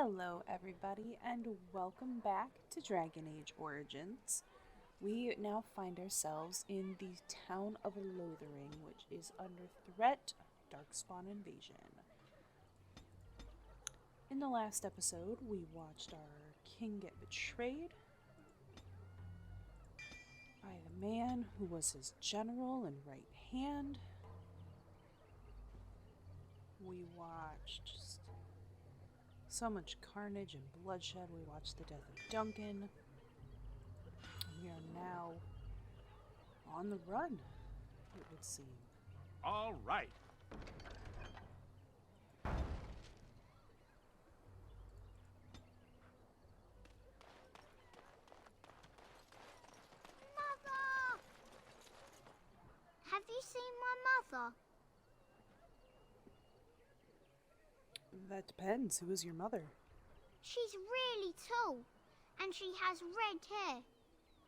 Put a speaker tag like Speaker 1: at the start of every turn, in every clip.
Speaker 1: Hello, everybody, and welcome back to Dragon Age Origins. We now find ourselves in the town of Lothering, which is under threat of Darkspawn invasion. In the last episode, we watched our king get betrayed by the man who was his general and right hand. We watched so much carnage and bloodshed. We watched the death of Duncan. We are now on the run, it would seem.
Speaker 2: All right.
Speaker 3: Mother! Have you seen my mother?
Speaker 1: That depends. Who is your mother?
Speaker 3: She's really tall, and she has red hair.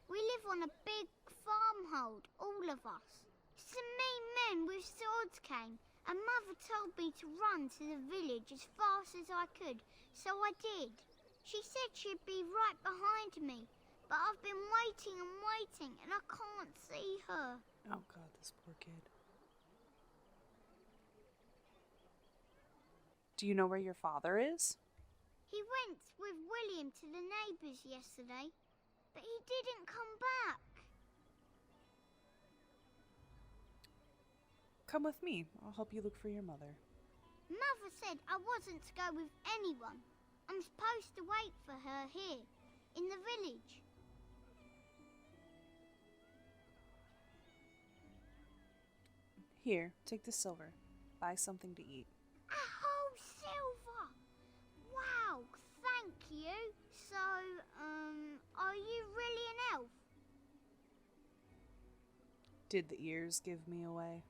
Speaker 3: We live on a big farmhold, all of us. Some mean men with swords came, and Mother told me to run to the village as fast as I could, so I did. She said she'd be right behind me, but I've been waiting and waiting, and I can't see her.
Speaker 1: Oh God, this poor kid. Do you know where your father is?
Speaker 3: He went with William to the neighbours yesterday, but he didn't come back.
Speaker 1: Come with me. I'll help you look for your mother.
Speaker 3: Mother said I wasn't to go with anyone. I'm supposed to wait for her here, in the village.
Speaker 1: Here, take this silver. Buy something to eat.
Speaker 3: A whole silver! Wow, thank you. So, are you really an elf?
Speaker 1: Did the ears give me away?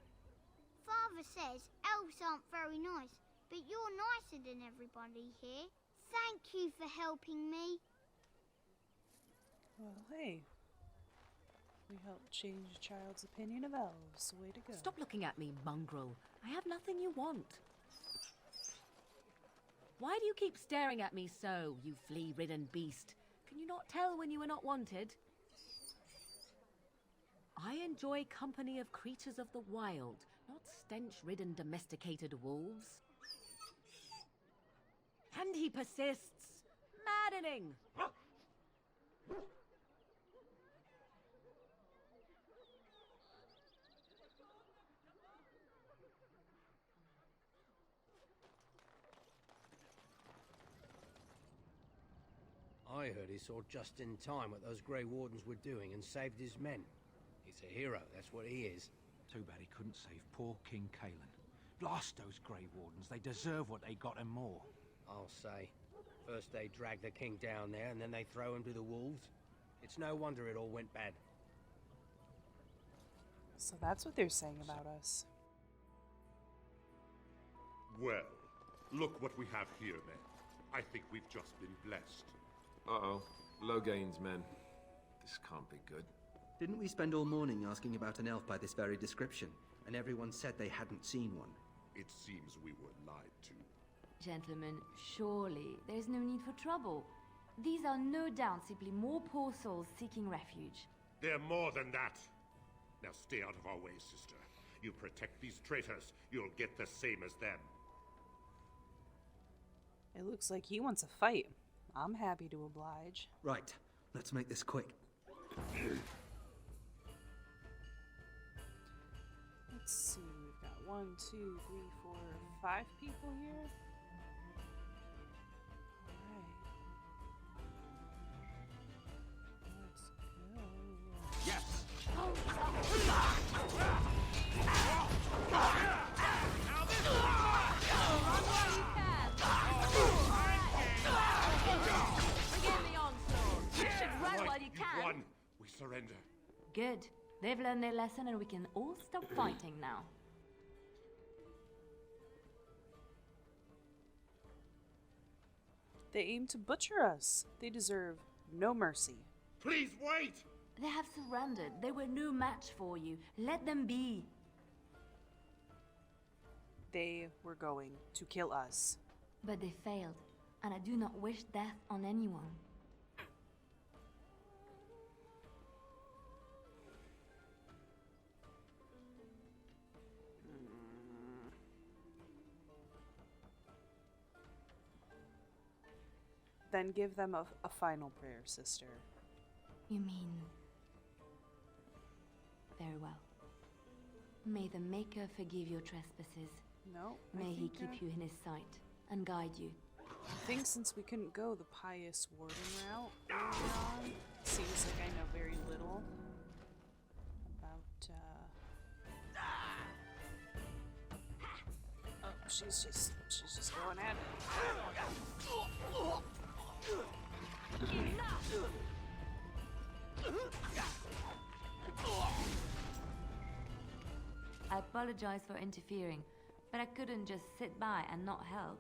Speaker 3: Father says elves aren't very nice, but you're nicer than everybody here. Thank you for helping me.
Speaker 1: Well, hey. We helped change a child's opinion of elves. Way to go.
Speaker 4: Stop looking at me, mongrel. I have nothing you want. Why do you keep staring at me so, you flea-ridden beast? Can you not tell when you are not wanted? I enjoy company of creatures of the wild, not stench-ridden domesticated wolves. And he persists. Maddening!
Speaker 5: I heard he saw just in time what those Grey Wardens were doing and saved his men. He's a hero, that's what he is.
Speaker 2: Too bad he couldn't save poor King Kalen. Blast those Grey Wardens. They deserve what they got and more.
Speaker 5: I'll say. First they drag the king down there and then they throw him to the wolves. It's no wonder it all went bad.
Speaker 1: So that's what they're saying about us.
Speaker 6: Well, look what we have here, men. I think we've just been blessed.
Speaker 7: Uh-oh. Logain's men. This can't be good.
Speaker 8: Didn't we spend all morning asking about an elf by this very description, and everyone said they hadn't seen one?
Speaker 6: It seems we were lied to.
Speaker 9: Gentlemen, surely there's no need for trouble. These are no doubt simply more poor souls seeking refuge.
Speaker 6: They're more than that. Now stay out of our way, sister. You protect these traitors, you'll get the same as them.
Speaker 1: It looks like he wants a fight. I'm happy to oblige.
Speaker 8: Right, let's make this quick.
Speaker 1: Let's see, we've got 1, 2, 3, 4, 5 people here. Alright. Let's go.
Speaker 2: Yes!
Speaker 9: Begin the onslaught. You should run while you can.
Speaker 6: Won. We surrender.
Speaker 9: Good. They've learned their lesson and we can all stop fighting now.
Speaker 1: They aim to butcher us. They deserve no mercy.
Speaker 6: Please wait!
Speaker 9: They have surrendered. They were no match for you. Let them be.
Speaker 1: They were going to kill us.
Speaker 9: But they failed. and I do not wish death on anyone.
Speaker 1: Then give them a final prayer, sister.
Speaker 9: You mean... Very well. May the Maker forgive your trespasses.
Speaker 1: No.
Speaker 9: May he keep you in his sight and guide you.
Speaker 1: I think since we couldn't go the pious warden route early on, seems like I know very little about, Oh, she's just going at it.
Speaker 9: I apologize for interfering, but I couldn't just sit by and not help.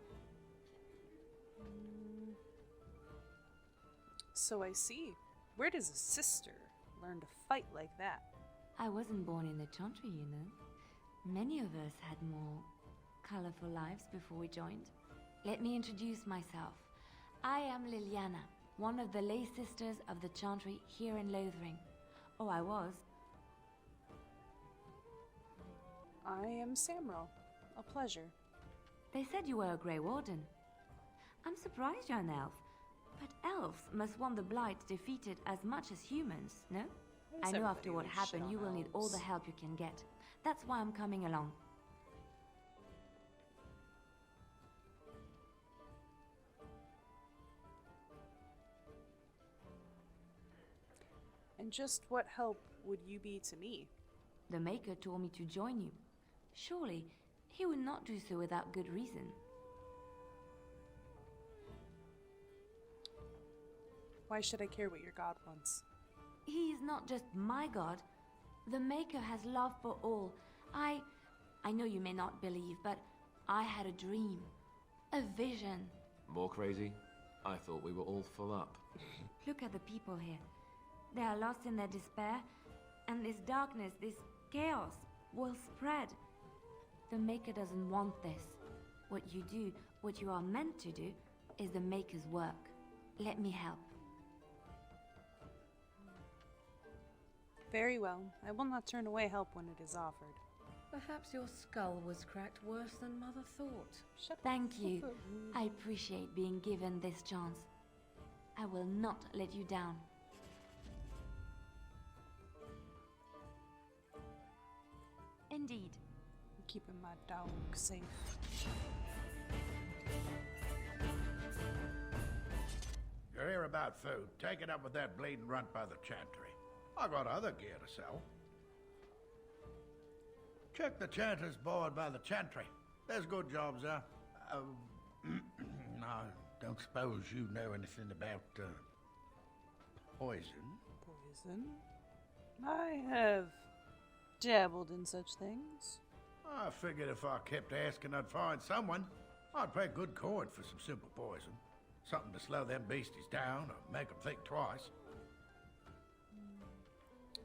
Speaker 1: So I see. Where does a sister learn to fight like that?
Speaker 9: I wasn't born in the Chantry, you know. Many of us had more colorful lives before we joined. Let me introduce myself. I am Liliana, one of the lay sisters of the Chantry here in Lothering. Oh, I was.
Speaker 1: I am Samro. A pleasure.
Speaker 9: They said you were a Grey Warden. I'm surprised you're an elf. But elves must want the Blight defeated as much as humans, no? I know after what happened you will need all the help you can get. That's why I'm coming along.
Speaker 1: And just what help would you be to me?
Speaker 9: The Maker told me to join you. Surely, he would not do so without good reason.
Speaker 1: Why should I care what your god wants?
Speaker 9: He is not just my god. The Maker has love for all. I know you may not believe, but I had a dream. A vision.
Speaker 7: More crazy? I thought we were all full up.
Speaker 9: Look at the people here. They are lost in their despair, and this darkness, this chaos, will spread. The Maker doesn't want this. What you do, what you are meant to do, is the Maker's work. Let me help.
Speaker 1: Very well. I will not turn away help when it is offered.
Speaker 4: Perhaps your skull was cracked worse than Mother thought.
Speaker 1: Shut up.
Speaker 9: Thank you. I appreciate being given this chance. I will not let you down. Indeed.
Speaker 1: I'm keeping my dog safe.
Speaker 10: You're here about food. Take it up with that bleeding runt by the chantry. I got other gear to sell. Check the chanter's board by the chantry. There's good jobs there. I don't suppose you know anything about poison.
Speaker 1: Poison? I have dabbled in such things.
Speaker 10: I figured if I kept asking, I'd find someone. I'd pay good coin for some simple poison. Something to slow them beasties down or make them think twice.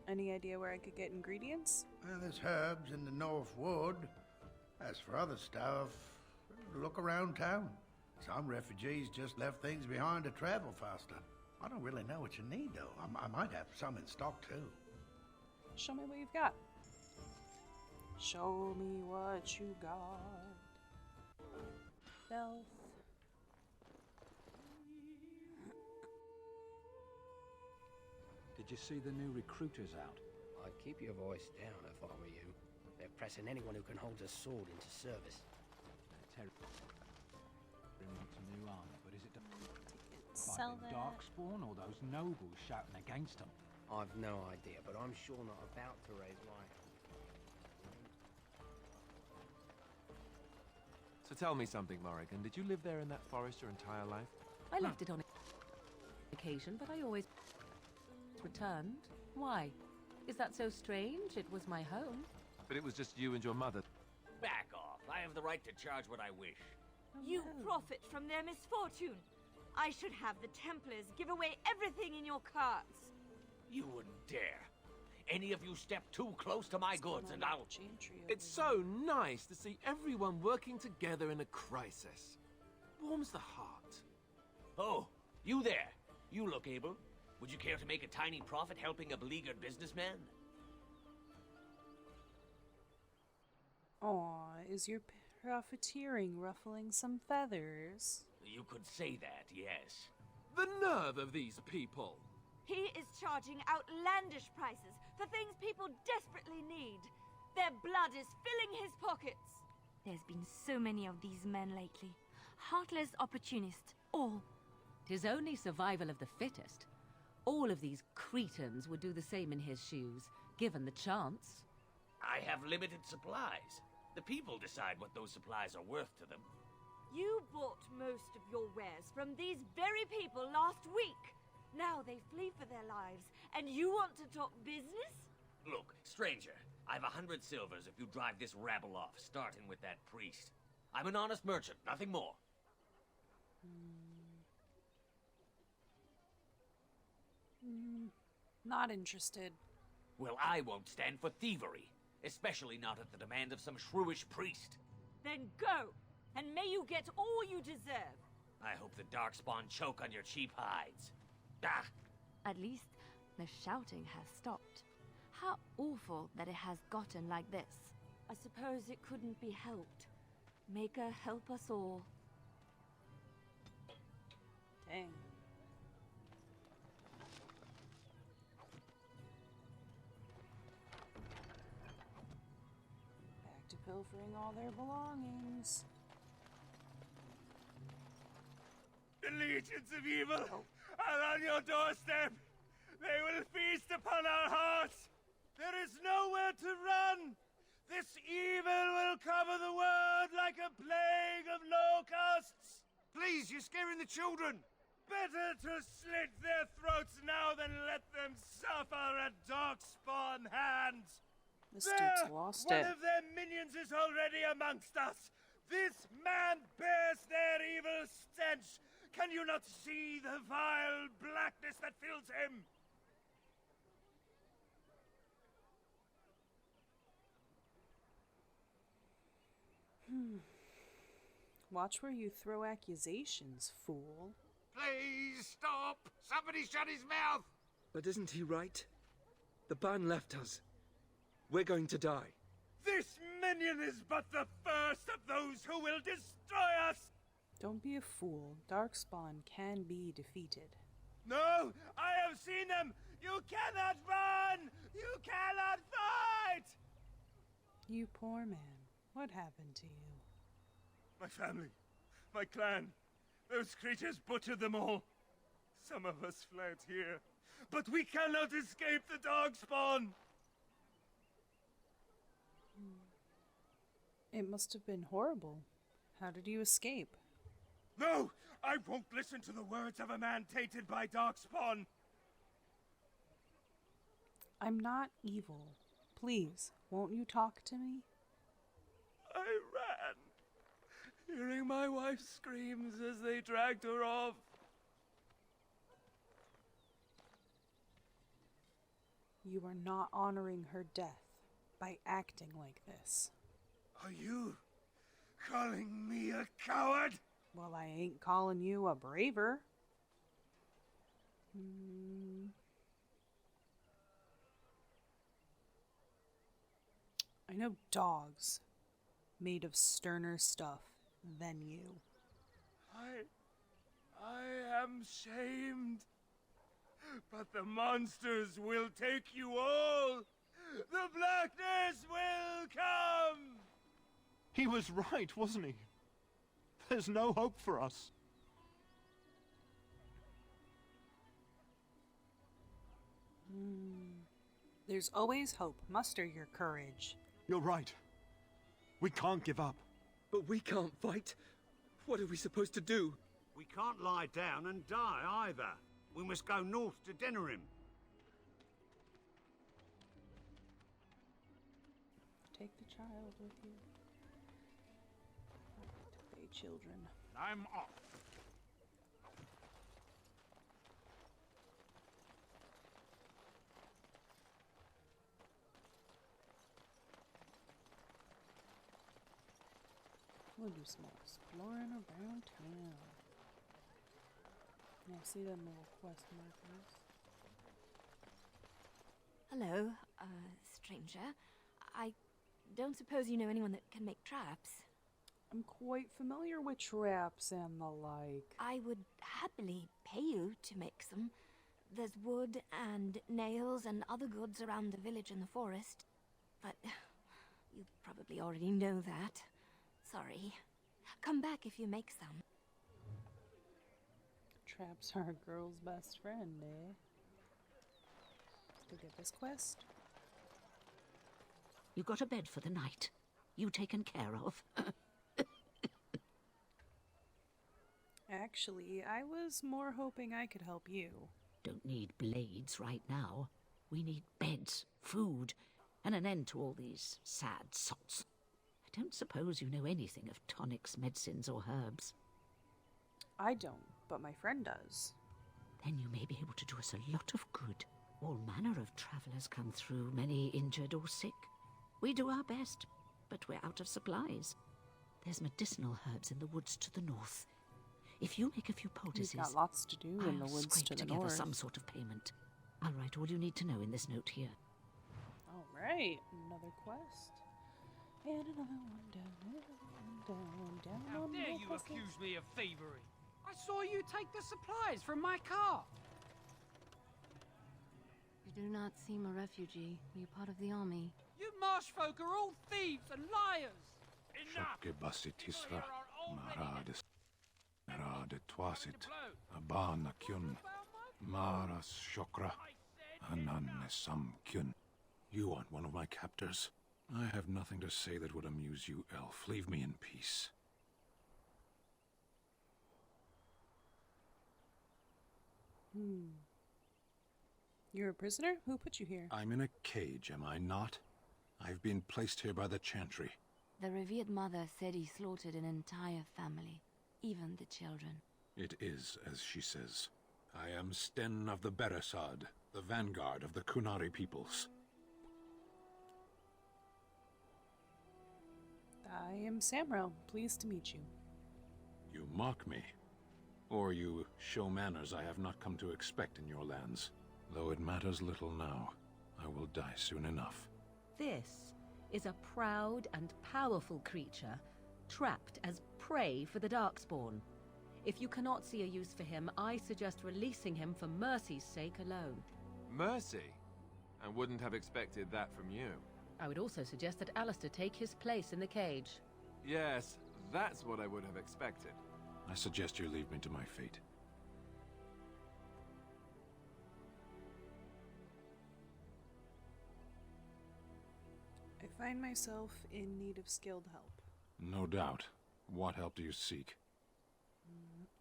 Speaker 1: Any idea where I could get ingredients?
Speaker 10: Well, there's herbs in the North Wood. As for other stuff, look around town. Some refugees just left things behind to travel faster. I don't really know what you need, though. I might have some in stock, too.
Speaker 1: Show me what you've got. Show me what you got. Stealth.
Speaker 2: Did you see the new recruiters out?
Speaker 5: I'd keep your voice down if I were you. They're pressing anyone who can hold a sword into service.
Speaker 2: Wants a new army, but is it
Speaker 1: Sell
Speaker 2: like the
Speaker 1: that.
Speaker 2: Darkspawn or those nobles shouting against them?
Speaker 5: I've no idea, but I'm sure not about to raise my...
Speaker 7: So tell me something, Morrigan. Did you live there in that forest your entire life?
Speaker 4: I left it on occasion, but I always returned. Why? Is that so strange? It was my home.
Speaker 7: But it was just you and your mother.
Speaker 11: Back off. I have the right to charge what I wish.
Speaker 12: You profit from their misfortune. I should have the Templars give away everything in your carts.
Speaker 11: You wouldn't dare. Any of you step too close to my goods and I'll...
Speaker 7: It's so nice to see everyone working together in a crisis. Warms the heart.
Speaker 11: Oh, you there. You look able. Would you care to make a tiny profit helping a beleaguered businessman?
Speaker 1: Aw, is your profiteering ruffling some feathers?
Speaker 11: You could say that, yes.
Speaker 7: The nerve of these people!
Speaker 12: He is charging outlandish prices for things people desperately need. Their blood is filling his pockets.
Speaker 9: There's been so many of these men lately. Heartless opportunists, all.
Speaker 4: 'Tis only survival of the fittest. All of these cretins would do the same in his shoes, given the chance.
Speaker 11: I have limited supplies. The people decide what those supplies are worth to them.
Speaker 12: You bought most of your wares from these very people last week. Now they flee for their lives, and you want to talk business?
Speaker 11: Look, stranger, I've 100 silvers if you drive this rabble off, starting with that priest. I'm an honest merchant, nothing more.
Speaker 1: Not interested.
Speaker 11: Well, I won't stand for thievery, especially not at the demand of some shrewish priest.
Speaker 12: Then go, and may you get all you deserve.
Speaker 11: I hope the Darkspawn choke on your cheap hides. Ah!
Speaker 9: At least the shouting has stopped. How awful that it has gotten like this.
Speaker 12: I suppose it couldn't be helped. Maker help us all.
Speaker 1: Dang. Back to pilfering all their belongings.
Speaker 13: The legions of evil are on your doorstep. They will feast upon our hearts. There is nowhere to run. This evil will cover the world like a plague of locusts.
Speaker 5: Please, you're scaring the children.
Speaker 13: Better to slit their throats now than let them suffer at Darkspawn hands.
Speaker 1: This dude's lost
Speaker 13: One
Speaker 1: it.
Speaker 13: of their minions is already amongst us. This man bears their evil stench. Can you not see the vile blackness that fills him?
Speaker 1: Watch where you throw accusations, fool.
Speaker 5: Please stop! Somebody shut his mouth!
Speaker 8: But isn't he right? The ban left us. We're going to die.
Speaker 13: This minion is but the first of those who will destroy us!
Speaker 1: Don't be a fool. Darkspawn can be defeated.
Speaker 13: No! I have seen them! You cannot run! You cannot fight!
Speaker 1: You poor man. What happened to you?
Speaker 13: My family, my clan, those creatures butchered them all. Some of us fled here, but we cannot escape the Darkspawn!
Speaker 1: It must have been horrible. How did you escape?
Speaker 13: No! I won't listen to the words of a man tainted by Darkspawn!
Speaker 1: I'm not evil. Please, won't you talk to me?
Speaker 13: I ran, hearing my wife's screams as they dragged her off.
Speaker 1: You are not honoring her death by acting like this.
Speaker 13: Are you calling me a coward?
Speaker 1: Well, I ain't calling you a braver. I know dogs made of sterner stuff than you.
Speaker 13: I am shamed. But the monsters will take you all. The blackness will come.
Speaker 14: He was right, wasn't he? There's no hope for us.
Speaker 1: There's always hope. Muster your courage.
Speaker 14: You're right. We can't give up.
Speaker 8: But we can't fight. What are we supposed to do?
Speaker 5: We can't lie down and die either. We must go north to Denerim.
Speaker 1: Take the child with you. Obey children.
Speaker 6: I'm off.
Speaker 1: We'll do some more exploring around town. Yeah, see them little quest markers.
Speaker 9: Hello, stranger. I don't suppose you know anyone that can make traps?
Speaker 1: I'm quite familiar with traps and the like.
Speaker 9: I would happily pay you to make some. There's wood and nails and other goods around the village and the forest. But you probably already know that. Sorry. Come back if you make some.
Speaker 1: Traps are a girl's best friend, eh? Let's go get this quest.
Speaker 15: You got a bed for the night. You taken care of.
Speaker 1: Actually, I was more hoping I could help you.
Speaker 15: Don't need blades right now. We need beds, food, and an end to all these sad sots. I don't suppose you know anything of tonics, medicines, or herbs.
Speaker 1: I don't, but my friend does.
Speaker 15: Then you may be able to do us a lot of good. All manner of travellers come through, many injured or sick. We do our best, but we're out of supplies. There's medicinal herbs in the woods to the north. If you make a few poultices,
Speaker 1: we've got lots to do in the woods to the
Speaker 15: together
Speaker 1: north.
Speaker 15: some sort of payment. I'll write all you need to know in this note here.
Speaker 1: All right, another quest. And another one down, another one down.
Speaker 16: How dare you accuse me of thievery? I saw you take the supplies from my car.
Speaker 17: You do not seem a refugee. Are you part of the army?
Speaker 16: You marsh folk are all thieves and liars. Enough!
Speaker 18: Shopke Marades Marade Twasit Abana Kyun Maras Shokra Ananne Sam Kyun. You aren't one of my captors. I have nothing to say that would amuse you, elf. Leave me in peace.
Speaker 1: You're a prisoner? Who put you here?
Speaker 18: I'm in a cage, am I not? I've been placed here by the Chantry.
Speaker 9: The revered mother said he slaughtered an entire family, even the children.
Speaker 18: It is, as she says. I am Sten of the Beresad, the vanguard of the Kunari peoples.
Speaker 1: I am Samro. Pleased to meet you.
Speaker 18: You mock me. Or you show manners I have not come to expect in your lands. Though it matters little now, I will die soon enough.
Speaker 4: This is a proud and powerful creature, trapped as prey for the Darkspawn. If you cannot see a use for him, I suggest releasing him for mercy's sake alone.
Speaker 7: Mercy? I wouldn't have expected that from you.
Speaker 4: I would also suggest that Alistair take his place in the cage.
Speaker 7: Yes, that's what I would have expected.
Speaker 18: I suggest you leave me to my fate.
Speaker 1: I find myself in need of skilled help.
Speaker 18: No doubt. What help do you seek?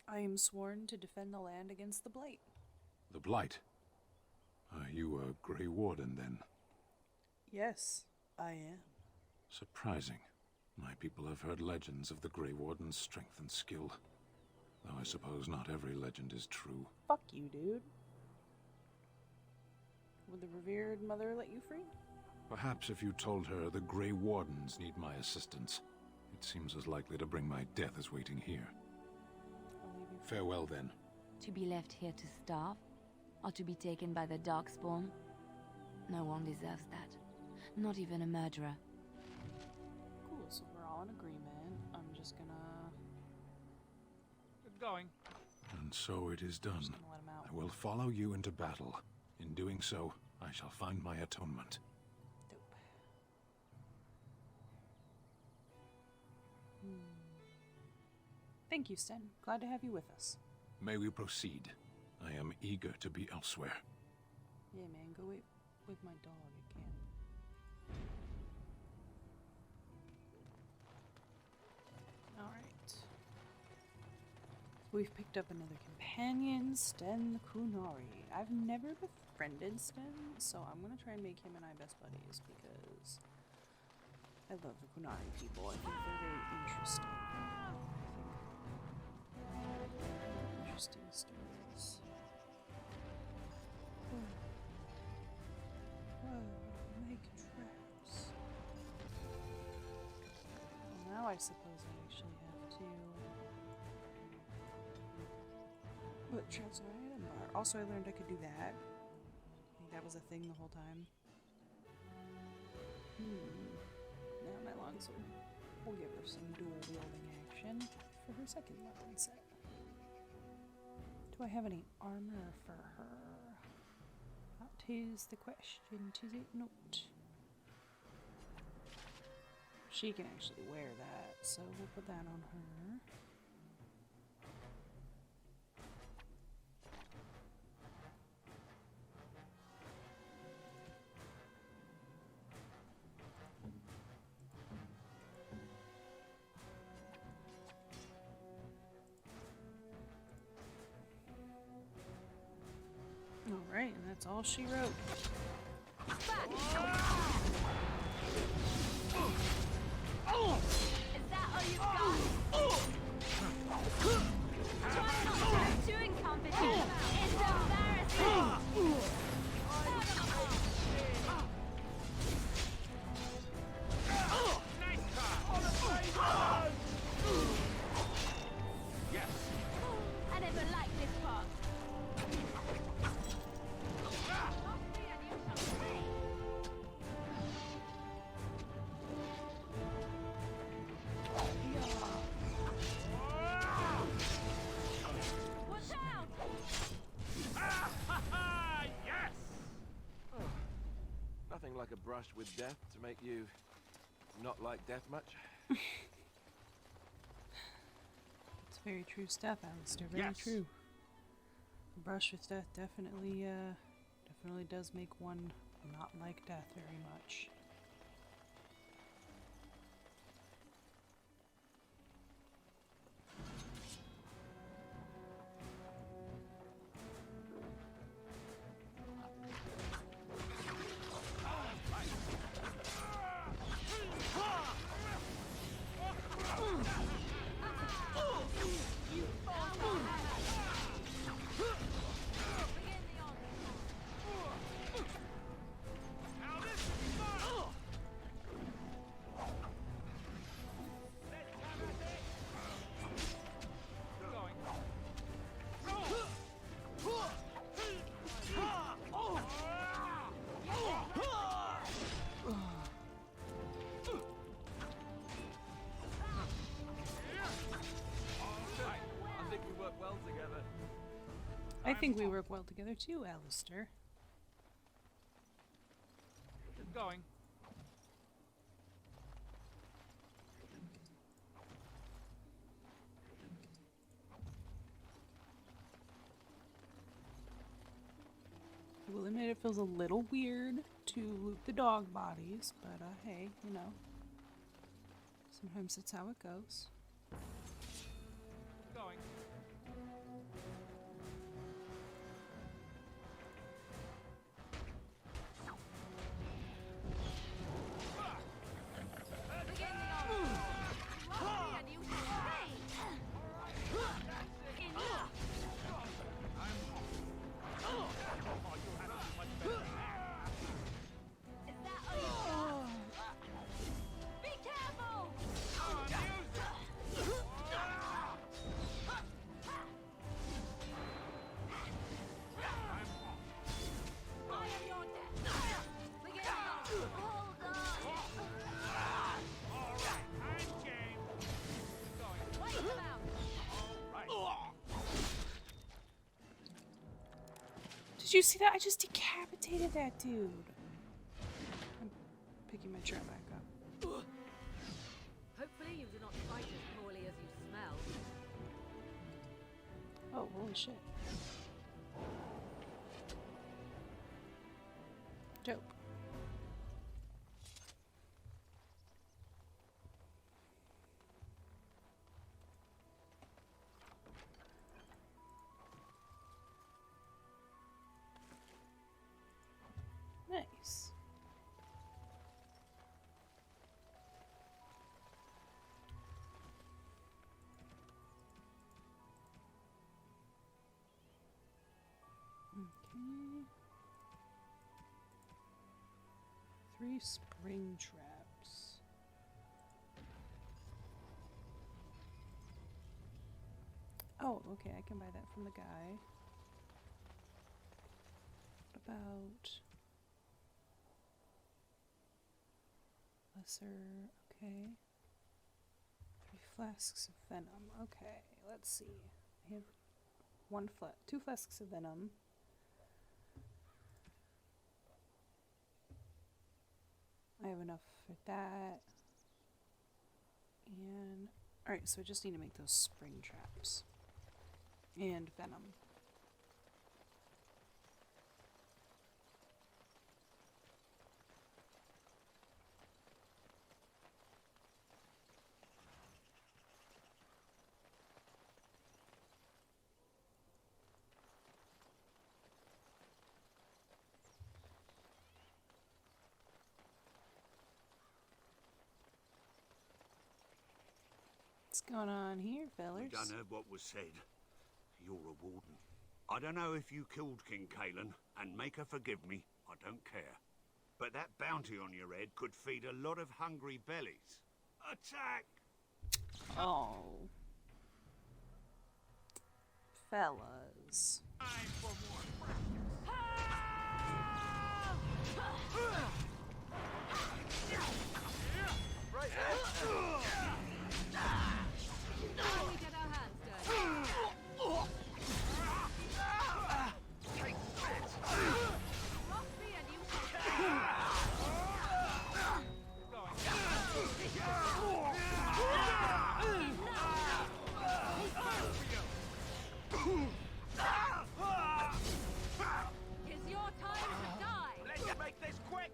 Speaker 1: I am sworn to defend the land against the Blight.
Speaker 18: The Blight? Are you a Grey Warden, then?
Speaker 1: Yes, I am.
Speaker 18: Surprising. My people have heard legends of the Grey Warden's strength and skill. Though I suppose not every legend is true.
Speaker 1: Fuck you, dude. Would the revered mother let you free?
Speaker 18: Perhaps if you told her the Grey Wardens need my assistance. It seems as likely to bring my death as waiting here. Farewell, then.
Speaker 9: To be left here to starve? Or to be taken by the Darkspawn? No one deserves that. Not even a murderer.
Speaker 1: Cool, so we're all in agreement. I'm just gonna...
Speaker 16: Good going.
Speaker 18: And so it is done. I will follow you into battle. In doing so, I shall find my atonement.
Speaker 1: Thank you, Sten. Glad to have you with us.
Speaker 18: May we proceed? I am eager to be elsewhere.
Speaker 1: Yeah, man, go wait with my dog at camp. Alright. We've picked up another companion, Sten the Kunari. I've never befriended Sten, so I'm gonna try and make him and I best buddies because I love the Kunari people. I think they're very interesting. Interesting stories. Whoa, make traps. Well, now I suppose I actually have to Put traps in my item bar. Also, I learned I could do that. I think that was a thing the whole time. Now my longsword will give her some dual wielding action for her second weapon set. Do I have any armor for her? That is the question, tis it not? She can actually wear that, so we'll put that on her. Alright, and that's all she wrote.
Speaker 12: Is that all you've got? Try not to be too incompetent. It's embarrassing.
Speaker 2: Yes.
Speaker 12: I never liked this part. Watch out!
Speaker 13: Yes!
Speaker 7: Nothing like a brush with death to make you not like death much.
Speaker 1: It's very true stuff, Alistair. Very true. A brush with death definitely does make one not like death very much. I think we work well together too, Alistair.
Speaker 16: Keep going.
Speaker 1: I will admit it feels a little weird to loot the dog bodies, but hey, you know, sometimes that's how it goes.
Speaker 16: Keep going.
Speaker 1: Did you see that? I just decapitated that dude. I'm picking my chair back up.
Speaker 4: Hopefully you do not fight as poorly as you smell.
Speaker 1: Oh, holy shit. Dope. Nice. Okay. 3 spring traps. Oh, okay, I can buy that from the guy. What about lesser? Okay. 3 flasks of venom. Okay, let's see. I have 2 flasks of venom. I have enough for that. And alright, so I just need to make those spring traps. And venom. What's going on here, fellers?
Speaker 19: We done heard what was said. You're a warden. I don't know if you killed King Kalen, and make her forgive me, I don't care. But that bounty on your head could feed a lot of hungry bellies. Attack!
Speaker 1: Oh. Fellas.
Speaker 13: Right
Speaker 4: Now we get our hands dirty.
Speaker 13: Take that!
Speaker 4: Rock me and you It's your time to die.
Speaker 13: Let's make this quick!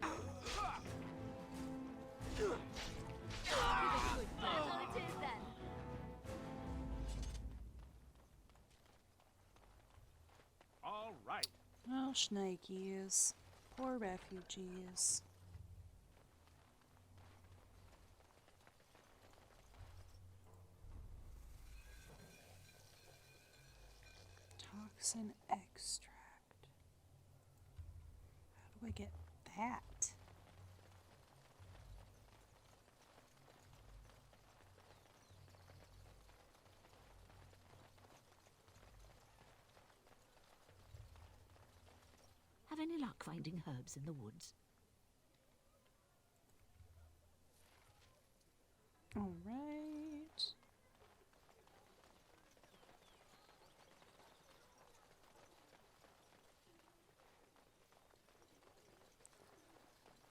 Speaker 4: That's all it is then.
Speaker 14: All right.
Speaker 1: Oh, shnikes. Poor refugees. Toxin extract. How do I get that?
Speaker 15: Have any luck finding herbs in the woods?
Speaker 1: All right.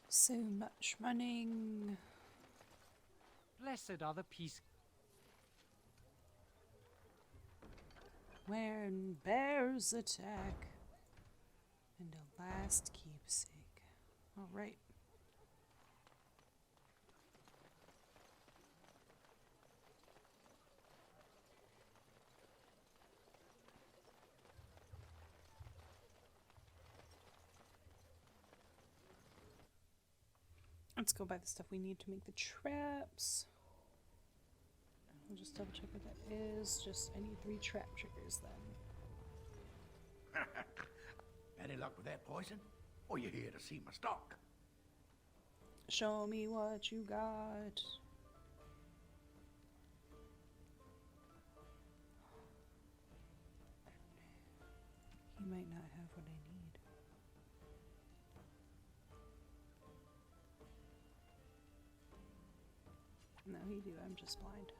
Speaker 1: So much running.
Speaker 16: Blessed are the peace.
Speaker 1: When bears attack. And a last keepsake. All right. Let's go buy the stuff we need to make the traps. I'll just double check what that is. Just, I need 3 trap triggers then.
Speaker 10: Any luck with that poison? Or you here to see my stock?
Speaker 1: Show me what you got. He might not have what I need. No, he do. I'm just blind.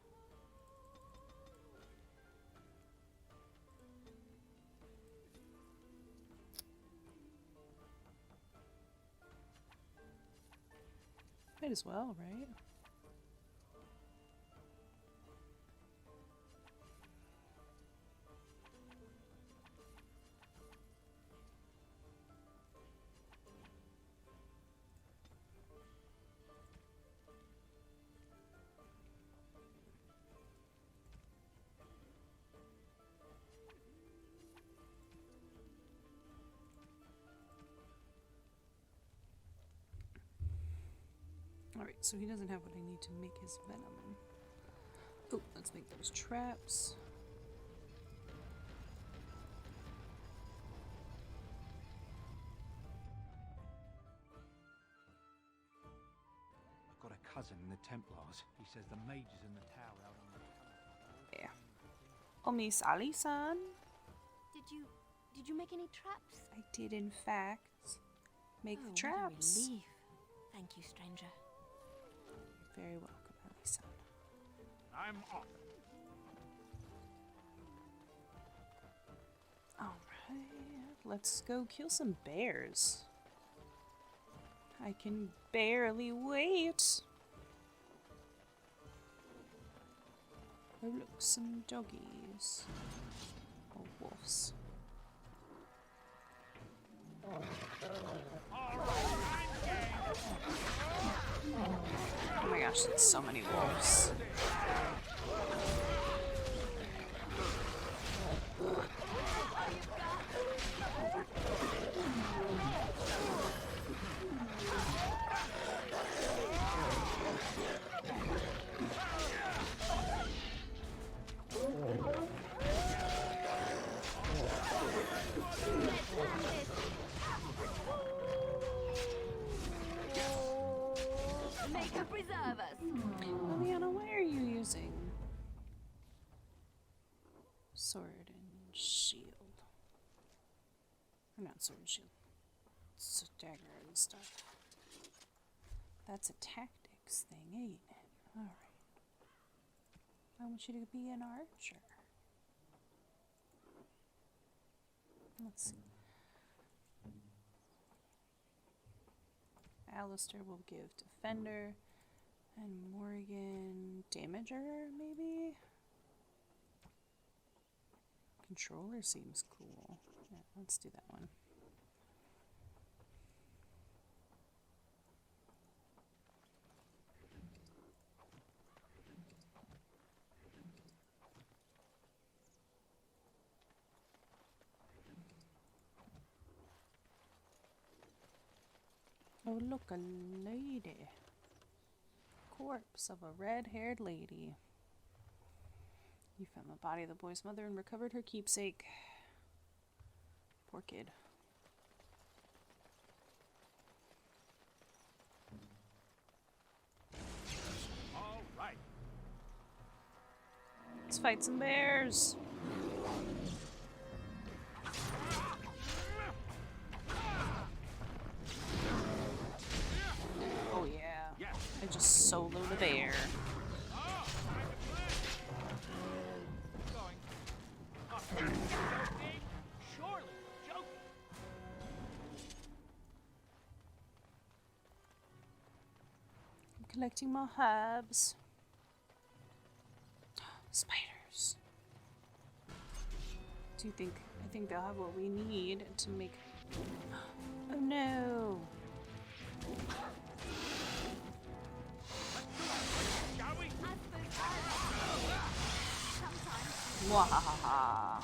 Speaker 1: Might as well, right? Alright, so he doesn't have what I need to make his venom. Oh, let's make those traps.
Speaker 2: I've got a cousin in the Templars. He says the mages in the tower out on the...
Speaker 1: Yeah. Oh, Miss Ali-san.
Speaker 17: Did you make any traps?
Speaker 1: I did, in fact, make the
Speaker 17: What a
Speaker 1: traps.
Speaker 17: relief. Thank you, stranger.
Speaker 1: You're very welcome, Ali-san.
Speaker 6: I'm off.
Speaker 1: Alright, let's go kill some bears. I can barely wait. Oh, look, some doggies. Oh, wolves. Oh my gosh, that's so many wolves. Liliana, why are you using sword and shield? Or not sword and shield. It's a dagger and stuff. That's a tactics thing, ain't it? Alright. I want you to be an archer. Let's see. Alistair will give defender. And Morgan, damager, maybe? Controller seems cool. Yeah, let's do that one. Oh, look, a lady. Corpse of a red-haired lady. You found the body of the boy's mother and recovered her keepsake. Poor kid.
Speaker 6: All right.
Speaker 1: Let's fight some bears. Oh yeah. I just solo the bear. I'm collecting more herbs. Spiders. Do you think? I think they'll have what we need to make. Oh no! Mwahaha.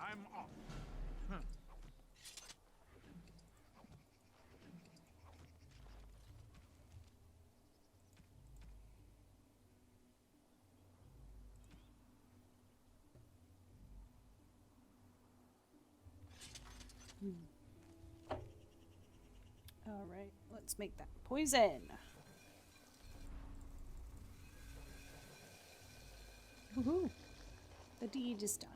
Speaker 6: I'm off.
Speaker 1: Alright, let's make that poison. Woohoo! The deed is done.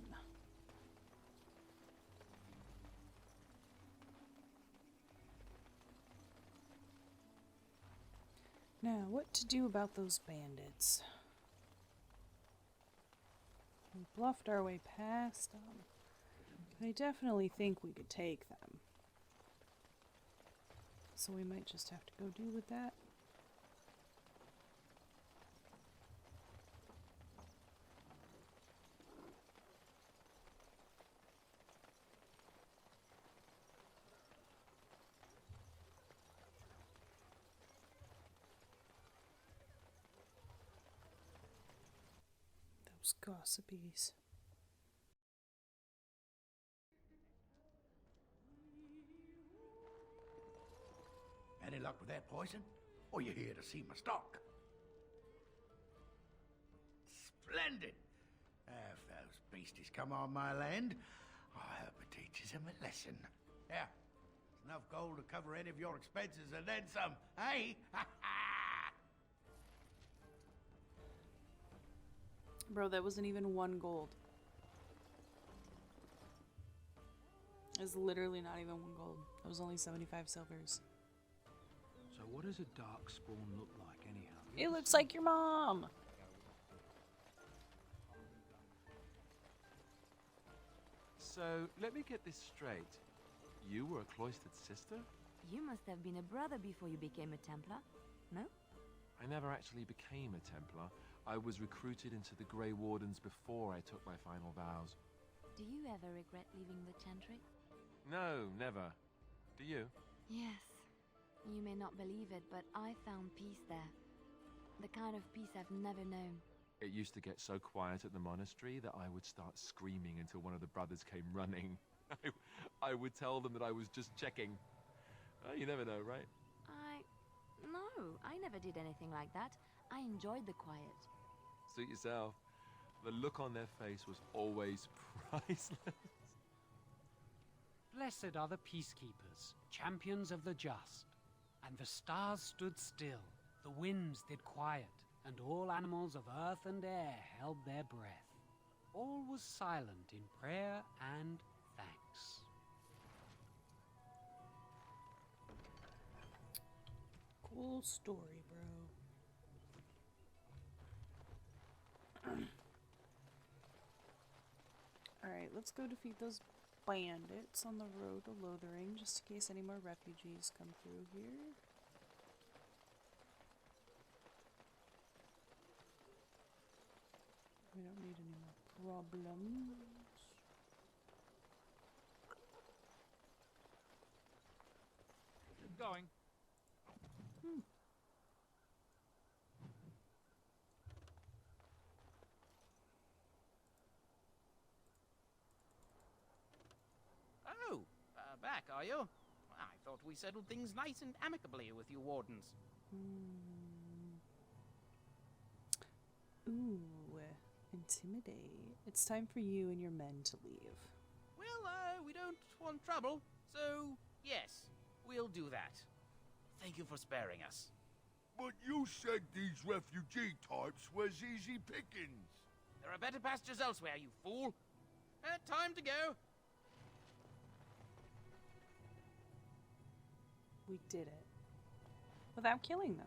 Speaker 1: Now, what to do about those bandits? We bluffed our way past them. I definitely think we could take them. So we might just have to go deal with that. Those gossipies.
Speaker 10: luck with that poison? Or you here to see my stock? Splendid! If those beasties come on my land, I hope it teaches them a lesson. Yeah, there's enough gold to cover any of your expenses and then some, hey?
Speaker 1: Bro, that wasn't even 1 gold. It's literally not even 1 gold. It was only 75 silvers.
Speaker 2: So what does a darkspawn look like anyhow?
Speaker 1: It looks like your mom!
Speaker 7: So, let me get this straight. You were a cloistered sister?
Speaker 9: You must have been a brother before you became a Templar, no?
Speaker 7: I never actually became a Templar. I was recruited into the Grey Wardens before I took my final vows.
Speaker 9: Do you ever regret leaving the Chantry?
Speaker 7: No, never. Do you?
Speaker 9: Yes. You may not believe it, but I found peace there. The kind of peace I've never known.
Speaker 7: It used to get so quiet at the monastery that I would start screaming until one of the brothers came running. I would tell them that I was just checking. You never know, right?
Speaker 9: No, I never did anything like that. I enjoyed the quiet.
Speaker 7: Suit yourself. The look on their face was always priceless.
Speaker 16: Blessed are the peacekeepers, champions of the just. And the stars stood still, the winds did quiet, and all animals of earth and air held their breath. All was silent in prayer and thanks.
Speaker 1: Cool story, bro. Alright, let's go defeat those bandits on the road to Lothering, just in case any more refugees come through here. We don't need any more problems.
Speaker 16: Keep going.
Speaker 20: Oh, back, are you? I thought we settled things nice and amicably with you wardens.
Speaker 1: Ooh, intimidate. It's time for you and your men to leave.
Speaker 20: Well, we don't want trouble, so yes, we'll do that. Thank you for sparing us.
Speaker 19: But you said these refugee types was easy pickings.
Speaker 20: There are better pastures elsewhere, you fool. Time to go.
Speaker 1: We did it. Without killing them.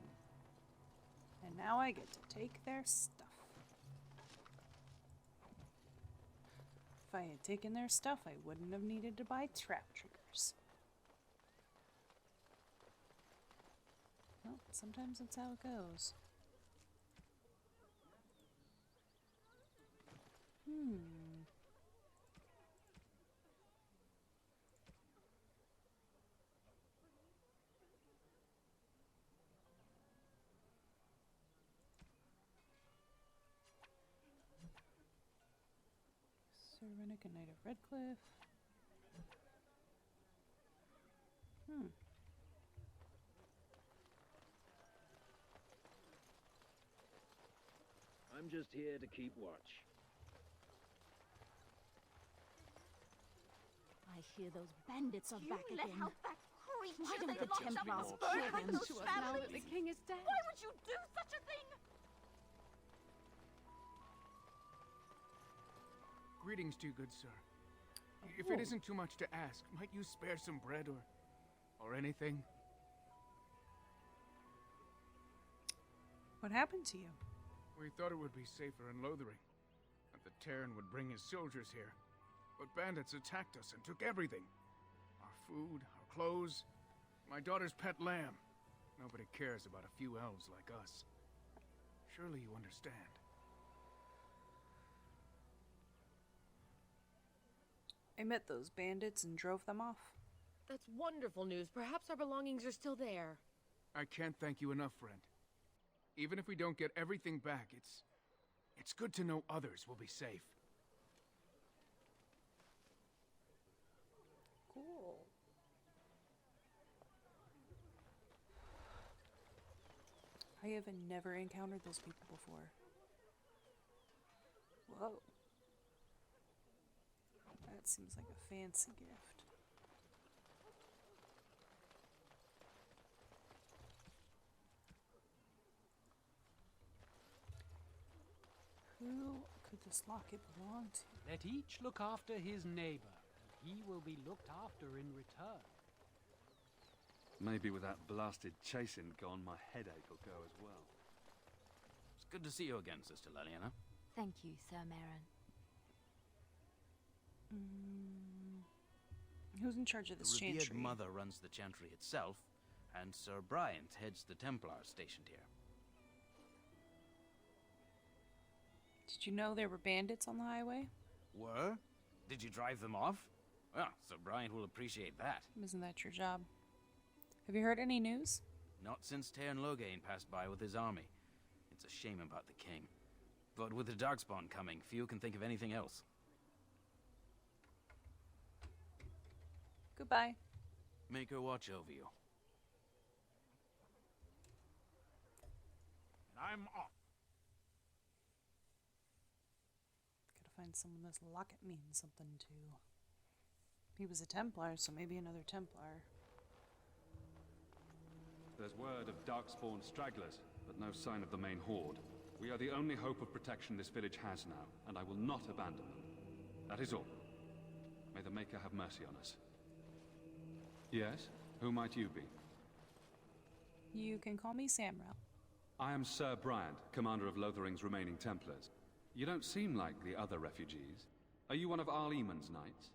Speaker 1: And now I get to take their stuff. If I had taken their stuff, I wouldn't have needed to buy trap triggers. Well, sometimes that's how it goes. Serenic and Knight of Redcliffe.
Speaker 21: I'm just here to keep watch.
Speaker 15: I hear those bandits are back
Speaker 12: let
Speaker 15: again.
Speaker 12: out that creature.
Speaker 15: Why don't
Speaker 12: They
Speaker 15: the
Speaker 12: locked up
Speaker 15: Templars
Speaker 12: in
Speaker 15: kill
Speaker 12: behind
Speaker 15: them
Speaker 12: those
Speaker 15: to us now that the
Speaker 12: families?
Speaker 15: king is dead?
Speaker 12: Why would you do such a thing?
Speaker 22: Greetings to you, good sir. If it isn't too much to ask, might you spare some bread or anything?
Speaker 1: What happened to you?
Speaker 22: We thought it would be safer in Lothering, that the Terran would bring his soldiers here. But bandits attacked us and took everything. Our food, our clothes, my daughter's pet lamb. Nobody cares about a few elves like us. Surely you understand.
Speaker 1: I met those bandits and drove them off.
Speaker 23: That's wonderful news. Perhaps our belongings are still there.
Speaker 22: I can't thank you enough, friend. Even if we don't get everything back, it's good to know others will be safe.
Speaker 1: Cool. I have never encountered those people before. Whoa. That seems like a fancy gift. Who could this locket belong to?
Speaker 16: Let each look after his neighbor, and he will be looked after in return.
Speaker 3: Maybe with that blasted chasing gone, my headache will go as well.
Speaker 20: It's good to see you again, Sister Leliana.
Speaker 9: Thank you, Sir Marin.
Speaker 1: Who's in charge of this
Speaker 20: The revered
Speaker 1: chantry?
Speaker 20: mother runs the chantry itself, and Sir Bryant heads the Templars stationed here.
Speaker 1: Did you know there were bandits on the highway?
Speaker 20: Were? Did you drive them off? Well, Sir Bryant will appreciate that.
Speaker 1: Isn't that your job? Have you heard any news?
Speaker 20: Not since Tairn Loghain passed by with his army. It's a shame about the king. But with the Darkspawn coming, few can think of anything else.
Speaker 1: Goodbye.
Speaker 20: Make her watch over you.
Speaker 13: I'm off.
Speaker 1: Gotta find someone this locket means something to. He was a Templar, so maybe another Templar.
Speaker 3: There's word of Darkspawn stragglers, but no sign of the main horde. We are the only hope of protection this village has now, and I will not abandon them. That is all. May the Maker have mercy on us. Yes? Who might you be?
Speaker 1: You can call me Samrel.
Speaker 3: I am Sir Bryant, commander of Lothering's remaining Templars. You don't seem like the other refugees. Are you one of Arl Eamon's knights?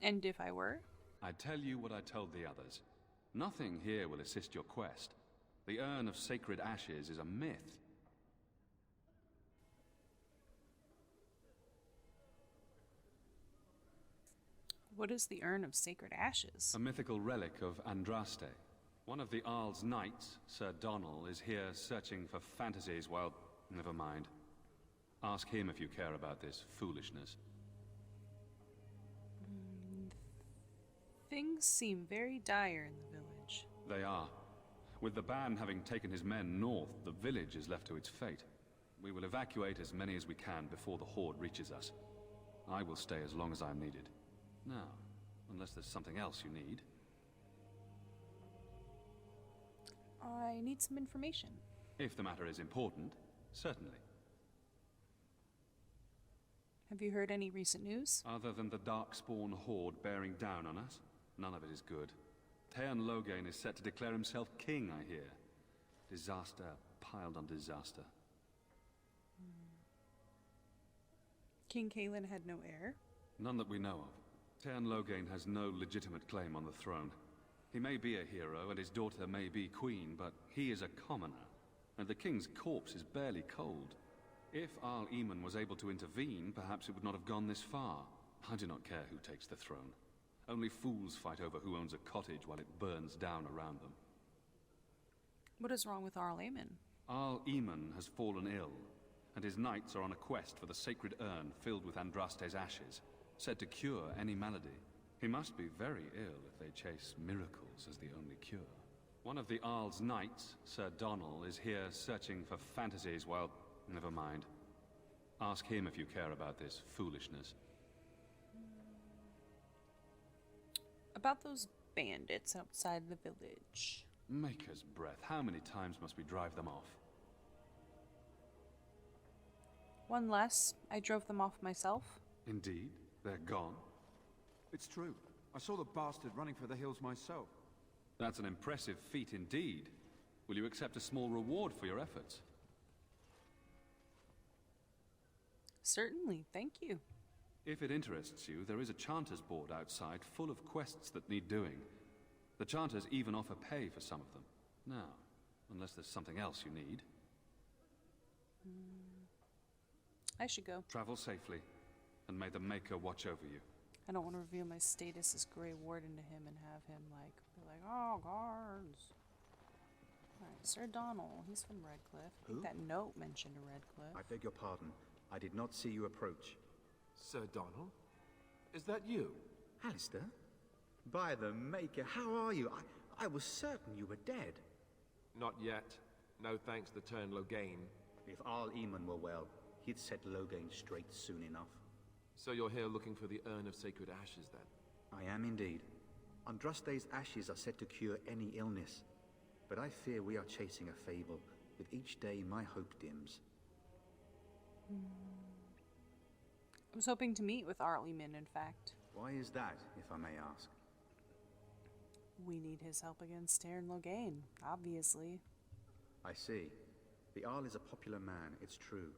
Speaker 1: And if I were?
Speaker 3: I'd tell you what I told the others. Nothing here will assist your quest. The Urn of Sacred Ashes is a myth.
Speaker 1: What is the Urn of Sacred Ashes?
Speaker 3: A mythical relic of Andraste. One of the Arl's knights, Sir Donal, is here searching for fantasies while... Never mind. Ask him if you care about this foolishness.
Speaker 1: Things seem very dire in the village.
Speaker 3: They are. With the ban having taken his men north, the village is left to its fate. We will evacuate as many as we can before the horde reaches us. I will stay as long as I am needed. Now, unless there's something else you need.
Speaker 1: I need some information.
Speaker 3: If the matter is important, certainly.
Speaker 1: Have you heard any recent news?
Speaker 3: Other than the Darkspawn horde bearing down on us, none of it is good. Tairn Loghain is set to declare himself king, I hear. Disaster piled on disaster.
Speaker 1: King Kaelin had no heir?
Speaker 3: None that we know of. Tairn Loghain has no legitimate claim on the throne. He may be a hero, and his daughter may be queen, but he is a commoner, and the king's corpse is barely cold. If Arl Eamon was able to intervene, perhaps it would not have gone this far. I do not care who takes the throne. Only fools fight over who owns a cottage while it burns down around them.
Speaker 1: What is wrong with Arl Eamon?
Speaker 3: Arl Eamon has fallen ill, and his knights are on a quest for the sacred urn filled with Andraste's ashes, said to cure any malady. He must be very ill if they chase miracles as the only cure. One of the Arl's knights, Sir Donal, is here searching for fantasies while... Never mind. Ask him if you care about this foolishness.
Speaker 1: About those bandits outside the village.
Speaker 3: Maker's breath, how many times must we drive them off?
Speaker 1: One less. I drove them off myself.
Speaker 3: Indeed, they're gone.
Speaker 2: It's true. I saw the bastard running for the hills myself.
Speaker 3: That's an impressive feat indeed. Will you accept a small reward for your efforts?
Speaker 1: Certainly, thank you.
Speaker 3: If it interests you, there is a Chanter's board outside full of quests that need doing. The Chanters even offer pay for some of them. Now, unless there's something else you need.
Speaker 1: I should go.
Speaker 3: Travel safely, and may the Maker watch over you.
Speaker 1: I don't want to reveal my status as Grey Warden to him and have him, be like, oh, guards. Alright, Sir Donal, he's from Redcliffe. I think
Speaker 8: Who?
Speaker 1: that note mentioned a Redcliffe.
Speaker 8: I beg your pardon. I did not see you approach.
Speaker 11: Sir Donal? Is that you?
Speaker 8: Alistair? By the Maker, how are you? I was certain you were dead.
Speaker 11: Not yet. No thanks to Turn Logain.
Speaker 8: If Arl Eamon were well, he'd set Logain straight soon enough.
Speaker 11: So you're here looking for the Urn of Sacred Ashes, then?
Speaker 8: I am indeed. Andraste's ashes are said to cure any illness. But I fear we are chasing a fable. With each day, my hope dims.
Speaker 1: I was hoping to meet with Arleman, in fact.
Speaker 8: Why is that, if I may ask?
Speaker 1: We need his help against Taryn Logain, obviously.
Speaker 8: I see. The Arl is a popular man, it's true.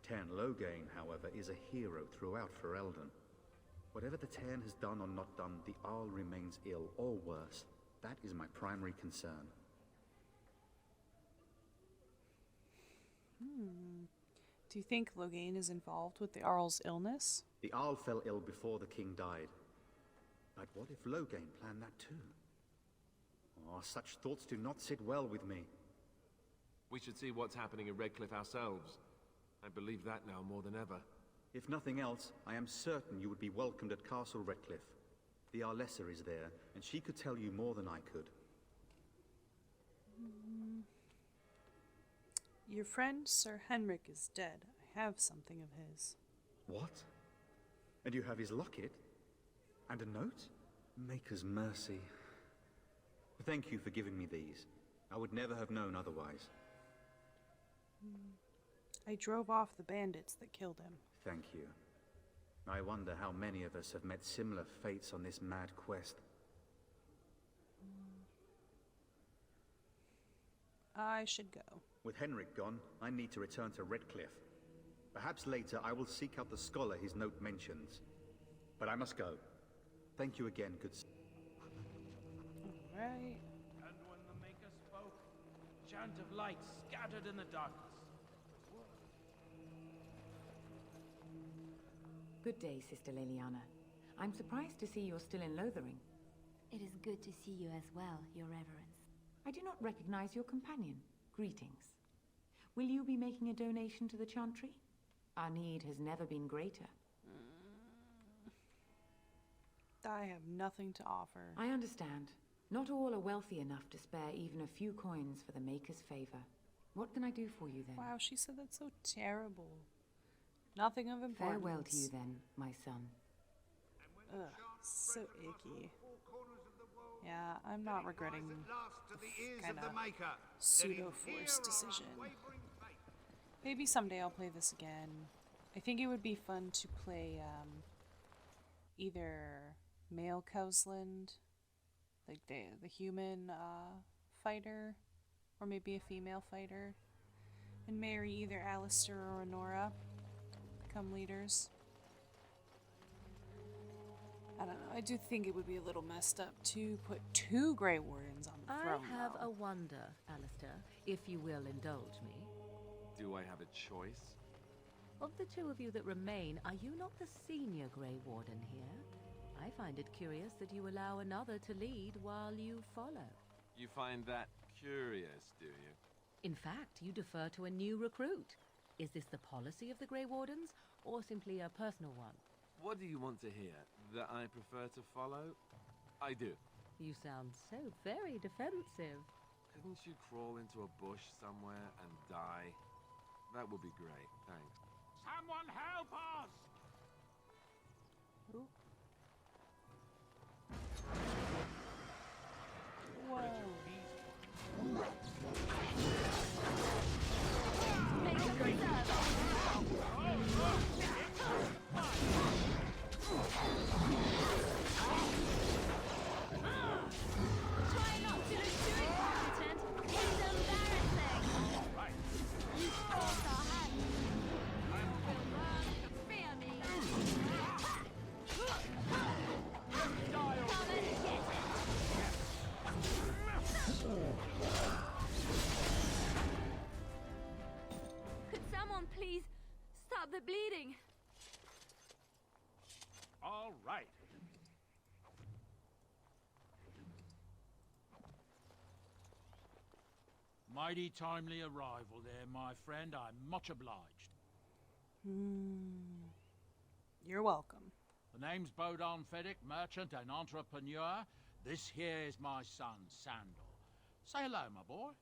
Speaker 8: Tarn Logain, however, is a hero throughout Ferelden. Whatever the Tarn has done or not done, the Arl remains ill, or worse. That is my primary concern.
Speaker 1: Do you think Logain is involved with the Arl's illness?
Speaker 8: The Arl fell ill before the king died. But what if Logain planned that too? Oh, such thoughts do not sit well with me.
Speaker 11: We should see what's happening in Redcliffe ourselves. I believe that now more than ever.
Speaker 8: If nothing else, I am certain you would be welcomed at Castle Redcliffe. The Arlessa is there, and she could tell you more than I could.
Speaker 1: Your friend, Sir Henrik, is dead. I have something of his.
Speaker 8: What? And you have his locket? And a note? Maker's mercy. Thank you for giving me these. I would never have known otherwise.
Speaker 1: I drove off the bandits that killed him.
Speaker 8: Thank you. I wonder how many of us have met similar fates on this mad quest.
Speaker 1: I should go.
Speaker 8: With Henrik gone, I need to return to Redcliffe. Perhaps later I will seek out the scholar his note mentions. But I must go. Thank you again, good sir.
Speaker 1: Alright.
Speaker 4: And when the Maker spoke, a chant of light scattered in the darkness.
Speaker 5: Good day, Sister Leliana. I'm surprised to see you're still in Lothering.
Speaker 9: It is good to see you as well, Your Reverence.
Speaker 5: I do not recognize your companion. Greetings. Will you be making a donation to the Chantry? Our need has never been greater.
Speaker 1: I have nothing to offer.
Speaker 5: I understand. Not all are wealthy enough to spare even a few coins for the Maker's favor. What can I do for you then?
Speaker 1: Wow, she said that's so terrible. Nothing of importance.
Speaker 5: Farewell to you then, my son.
Speaker 1: Ugh, so icky. Yeah, I'm not regretting the kind of pseudo-forced decision. Maybe someday I'll play this again. I think it would be fun to play either male Cousland, like the human fighter, or maybe a female fighter, and marry either Alistair or Honora, become leaders. I don't know, I do think it would be a little messed up to put 2 Grey Wardens on the throne.
Speaker 18: I have
Speaker 1: though.
Speaker 18: a wonder, Alistair, if you will indulge me.
Speaker 7: Do I have a choice?
Speaker 18: Of the 2 of you that remain, are you not the senior Grey Warden here? I find it curious that you allow another to lead while you follow.
Speaker 7: You find that curious, do you?
Speaker 18: In fact, you defer to a new recruit. Is this the policy of the Grey Wardens, or simply a personal one?
Speaker 7: What do you want to hear? That I prefer to follow? I do.
Speaker 18: You sound so very defensive.
Speaker 7: Couldn't you crawl into a bush somewhere and die? That would be great, thanks.
Speaker 4: Someone help us!
Speaker 1: Ooh. Whoa.
Speaker 12: Try not to look too incompetent. It's embarrassing. You forced our hand. Will learn to fear me. Come and get it. Could someone please stop the bleeding?
Speaker 4: All right. Mighty timely arrival there, my friend. I'm much obliged.
Speaker 1: You're welcome.
Speaker 4: The name's Bodon Feddick, merchant and entrepreneur. This here is my son, Sandor. Say hello, my boy.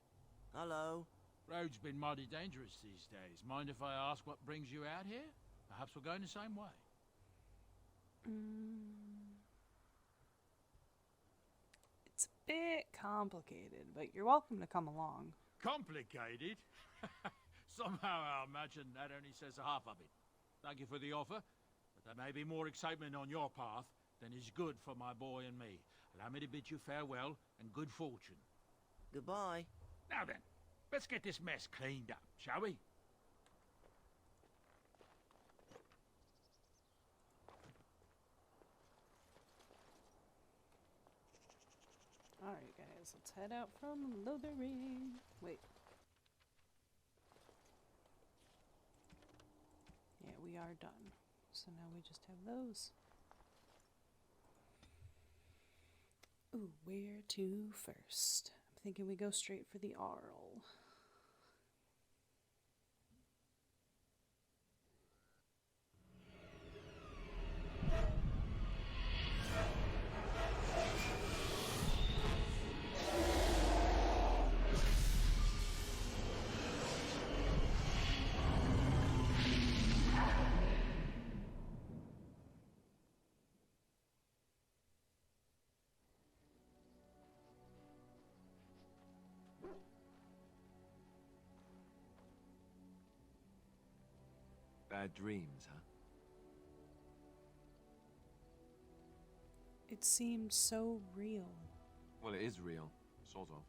Speaker 24: Hello.
Speaker 4: Road's been mighty dangerous these days. Mind if I ask what brings you out here? Perhaps we're going the same way.
Speaker 1: It's a bit complicated, but you're welcome to come along.
Speaker 4: Complicated? Somehow I imagine that only says half of it. Thank you for the offer, but there may be more excitement on your path than is good for my boy and me. Allow me to bid you farewell and good fortune.
Speaker 6: Goodbye.
Speaker 4: Now then, let's get this mess cleaned up, shall we?
Speaker 1: Alright guys, let's head out from Lothering. Wait. Yeah, we are done. So now we just have those. Ooh, where to first? I'm thinking we go straight for the Arl.
Speaker 7: Bad dreams, huh?
Speaker 1: It seemed so real.
Speaker 7: Well, it is real, sort of.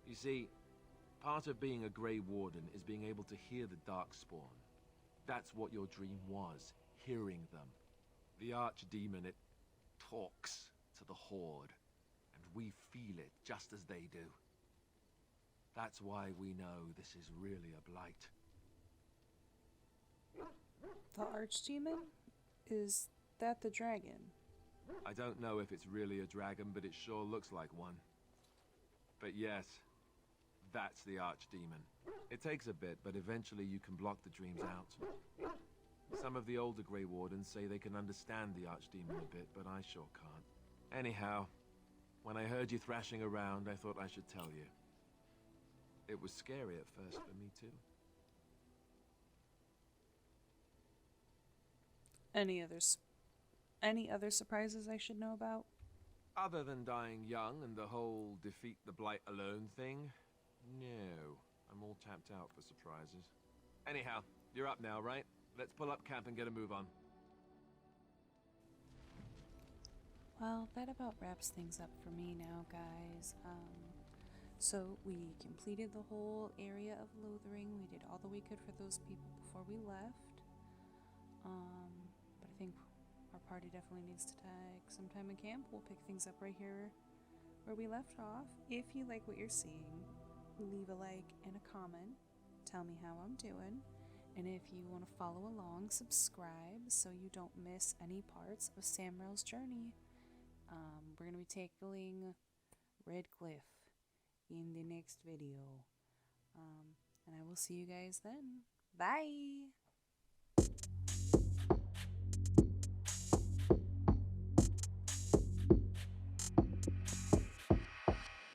Speaker 7: You see, part of being a Grey Warden is being able to hear the Darkspawn. That's what your dream was, hearing them. The Archdemon, it talks to the Horde, and we feel it just as they do. That's why we know this is really a Blight.
Speaker 1: The Archdemon? Is that the dragon?
Speaker 7: I don't know if it's really a dragon, but it sure looks like one. But yes, that's the Archdemon. It takes a bit, but eventually you can block the dreams out. Some of the older Grey Wardens say they can understand the Archdemon a bit, but I sure can't. Anyhow, when I heard you thrashing around, I thought I should tell you. It was scary at first for me too.
Speaker 1: Any other surprises I should know about?
Speaker 7: Other than dying young and the whole defeat the Blight alone thing, no. I'm all tapped out for surprises. Anyhow, you're up now, right? Let's pull up camp and get a move on.
Speaker 1: Well, that about wraps things up for me now, guys. So we completed the whole area of Lothering. We did all that we could for those people before we left. But I think our party definitely needs to take some time in camp. We'll pick things up right here where we left off. If you like what you're seeing, leave a like and a comment. Tell me how I'm doing. And if you want to follow along, subscribe so you don't miss any parts of Samrail's journey. We're going to be tackling Redcliffe in the next video. And I will see you guys then. Bye!